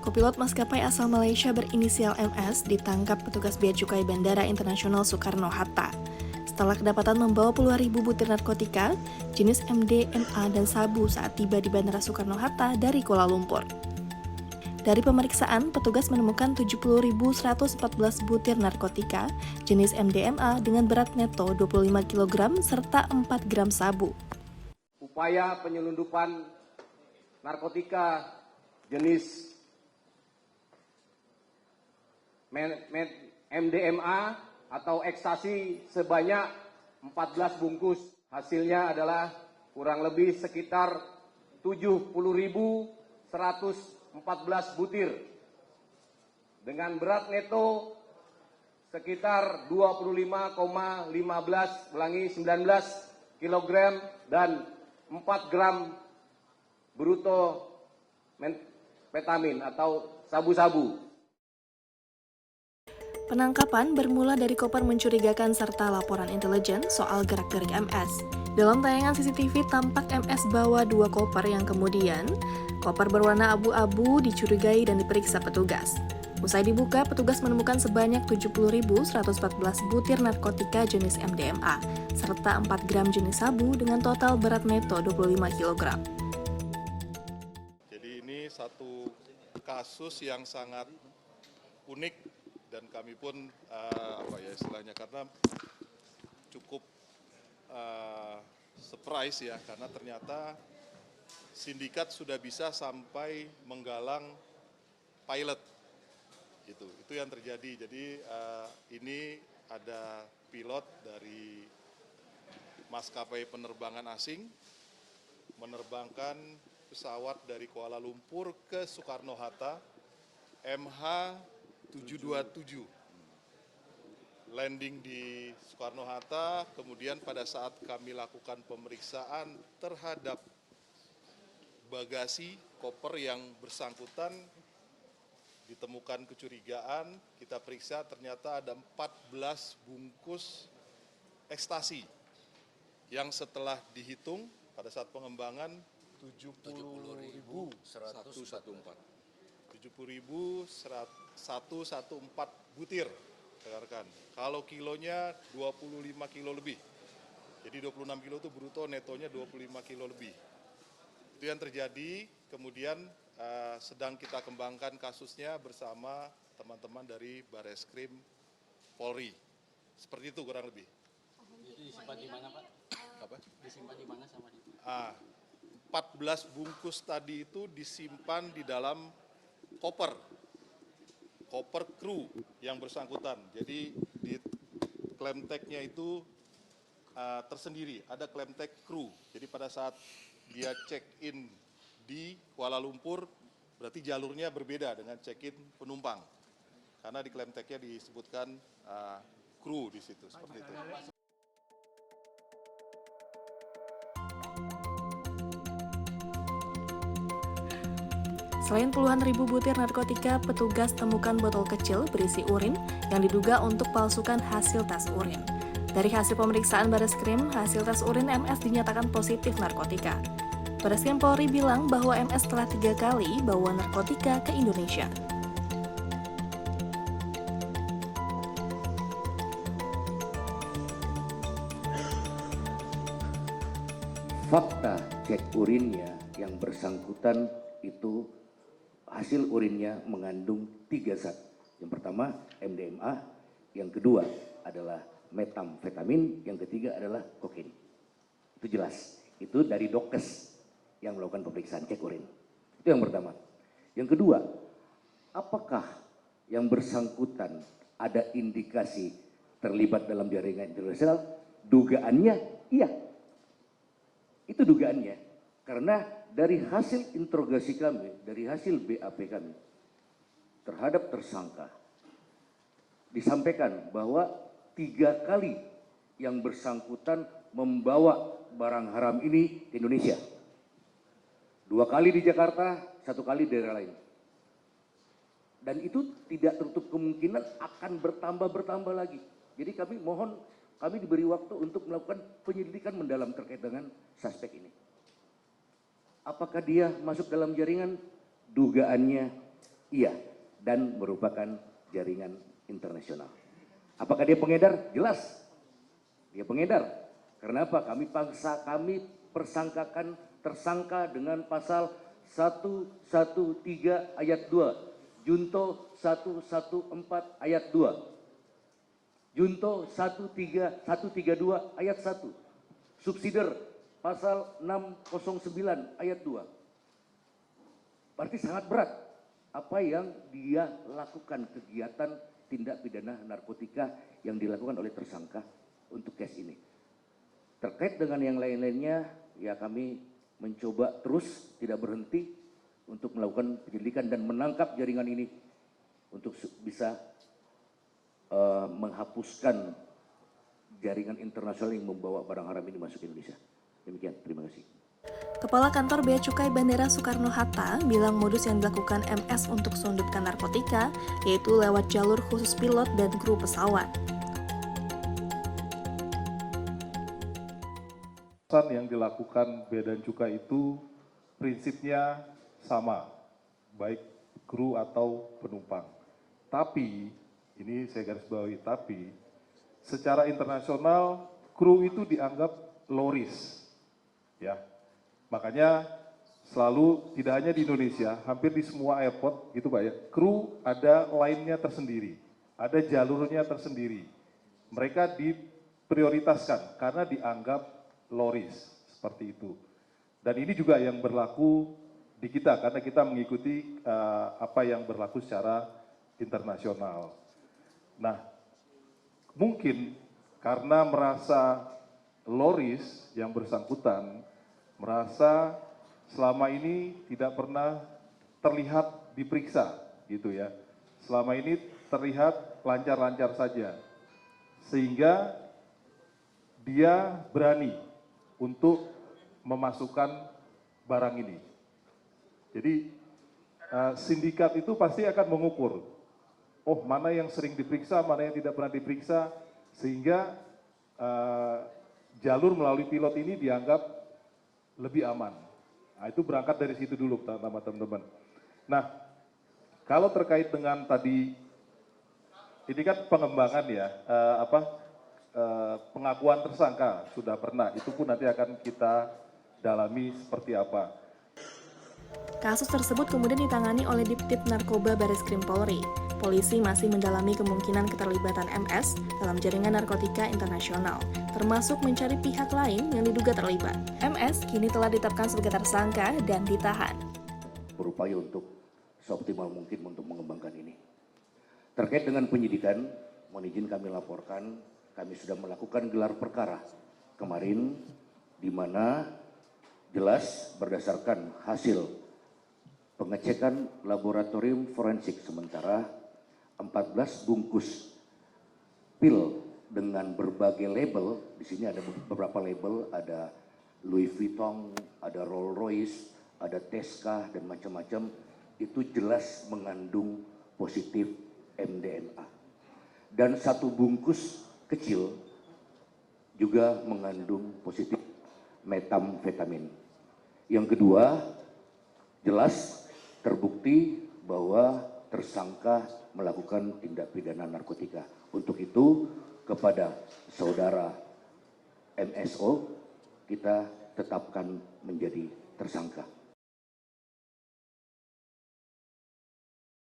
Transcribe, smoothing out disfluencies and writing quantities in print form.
Kopilot maskapai asal Malaysia berinisial MS ditangkap petugas Bea Cukai Bandara Internasional Soekarno-Hatta. Setelah kedapatan membawa puluhan ribu butir narkotika, jenis MDMA dan sabu saat tiba di Bandara Soekarno-Hatta dari Kuala Lumpur. Dari pemeriksaan, petugas menemukan 70.114 butir narkotika jenis MDMA dengan berat neto 25 kg serta 4 gram sabu. Upaya penyelundupan narkotika jenis MDMA atau ekstasi sebanyak 14 bungkus. Hasilnya adalah kurang lebih sekitar 70.114 butir dengan berat neto sekitar 25,19 kg dan 4 gram bruto methamphetamine atau sabu-sabu. Penangkapan bermula dari koper mencurigakan serta laporan intelijen soal gerak-gerik MS. Dalam tayangan CCTV tampak MS bawa 2 koper yang kemudian koper berwarna abu-abu dicurigai dan diperiksa petugas. Usai dibuka, petugas menemukan sebanyak 70.114 butir narkotika jenis MDMA serta 4 gram jenis sabu dengan total berat neto 25 kg. Jadi ini satu kasus yang sangat unik dan kami pun istilahnya karena cukup surprise ya, karena ternyata sindikat sudah bisa sampai menggalang pilot. Itu yang terjadi. Jadi ini ada pilot dari maskapai penerbangan asing menerbangkan pesawat dari Kuala Lumpur ke Soekarno-Hatta MH727, landing di Soekarno-Hatta. Kemudian pada saat kami lakukan pemeriksaan terhadap bagasi koper yang bersangkutan, ditemukan kecurigaan, kita periksa ternyata ada 14 bungkus ekstasi yang setelah dihitung pada saat pengembangan 70.114 butir, rekan-rekan. Kalau kilonya 25 kilo lebih. Jadi 26 kilo itu bruto, netonya 25 kilo lebih. Itu yang terjadi, kemudian sedang kita kembangkan kasusnya bersama teman-teman dari Bareskrim Polri. Seperti itu kurang lebih. Itu disimpan di mana, Pak? Apa? Disimpan di mana sama di? 14 bungkus tadi itu disimpan di dalam koper kru yang bersangkutan. Jadi di klemteknya itu tersendiri, ada klemtek kru. Jadi pada saat dia check-in di Kuala Lumpur, berarti jalurnya berbeda dengan check-in penumpang. Karena di klemteknya disebutkan kru di situ, seperti itu. Selain puluhan ribu butir narkotika, petugas temukan botol kecil berisi urin yang diduga untuk palsukan hasil tes urin. Dari hasil pemeriksaan Bareskrim, hasil tes urin MS dinyatakan positif narkotika. Bareskrim Polri bilang bahwa MS telah 3 kali bawa narkotika ke Indonesia. Fakta cek urinnya yang bersangkutan itu hasil urinnya mengandung 3 zat. Yang pertama MDMA, yang kedua adalah metamfetamin, yang ketiga adalah kokain. Itu jelas. Itu dari Dokes yang melakukan pemeriksaan cek urin. Itu yang pertama. Yang kedua, apakah yang bersangkutan ada indikasi terlibat dalam jaringan internasional? Dugaannya iya. Itu dugaannya. Karena dari hasil interogasi kami, dari hasil BAP kami terhadap tersangka, disampaikan bahwa 3 kali yang bersangkutan membawa barang haram ini ke Indonesia. 2 kali di Jakarta, 1 kali di daerah lain. Dan itu tidak tertutup kemungkinan akan bertambah lagi. Jadi kami mohon, kami diberi waktu untuk melakukan penyelidikan mendalam terkait dengan suspek ini. Apakah dia masuk dalam jaringan? Dugaannya Iya, dan merupakan jaringan internasional. Apakah dia pengedar? Jelas, dia pengedar. Karena apa? Kami persangkakan tersangka dengan pasal 113 ayat 2, Junto 114 ayat 2, Junto 132 ayat 1, subsidiar pasal 609 ayat 2. Berarti sangat berat apa yang dia lakukan, kegiatan tindak pidana narkotika yang dilakukan oleh tersangka untuk case ini. Terkait dengan yang lain-lainnya, ya kami mencoba terus tidak berhenti untuk melakukan penyelidikan dan menangkap jaringan ini untuk bisa menghapuskan jaringan internasional yang membawa barang haram ini masuk ke Indonesia. Demikian, terima kasih. Kepala Kantor Bea Cukai Bandara Soekarno-Hatta bilang modus yang dilakukan MS untuk selundupkan narkotika yaitu lewat jalur khusus pilot dan kru pesawat. Yang dilakukan Bea dan Cukai itu prinsipnya sama, baik kru atau penumpang. Tapi, ini saya garis bawahi, tapi secara internasional kru itu dianggap low risk. Ya, makanya selalu tidak hanya di Indonesia, hampir di semua airport gitu Pak ya, kru ada line-nya tersendiri, ada jalurnya tersendiri. Mereka diprioritaskan karena dianggap low risk, seperti itu. Dan ini juga yang berlaku di kita, karena kita mengikuti apa yang berlaku secara internasional. Nah, mungkin karena merasa low risk yang bersangkutan, merasa selama ini tidak pernah terlihat diperiksa, gitu ya. Selama ini terlihat lancar-lancar saja, sehingga dia berani untuk memasukkan barang ini. Jadi sindikat itu pasti akan mengukur, oh mana yang sering diperiksa, mana yang tidak pernah diperiksa, sehingga jalur melalui pilot ini dianggap lebih aman. Nah, itu berangkat dari situ dulu teman-teman. Nah, kalau terkait dengan tadi, ini kan pengembangan ya, pengakuan tersangka sudah pernah, itu pun nanti akan kita dalami seperti apa. Kasus tersebut kemudian ditangani oleh Diptib Narkoba Bareskrim Polri. Polisi masih mendalami kemungkinan keterlibatan MS dalam jaringan narkotika internasional, termasuk mencari pihak lain yang diduga terlibat. MS kini telah ditetapkan sebagai tersangka dan ditahan. Berupaya untuk seoptimal mungkin untuk mengembangkan ini. Terkait dengan penyidikan, mohon izin kami laporkan, kami sudah melakukan gelar perkara kemarin, di mana jelas berdasarkan hasil pengecekan laboratorium forensik sementara 14 bungkus pil dengan berbagai label, di sini ada beberapa label, ada Louis Vuitton, ada Rolls Royce, ada Tesca dan macam-macam, itu jelas mengandung positif MDMA. Dan satu bungkus kecil juga mengandung positif metamfetamin. Yang kedua, jelas terbukti bahwa tersangka melakukan tindak pidana narkotika. Untuk itu, kepada saudara MSO, kita tetapkan menjadi tersangka.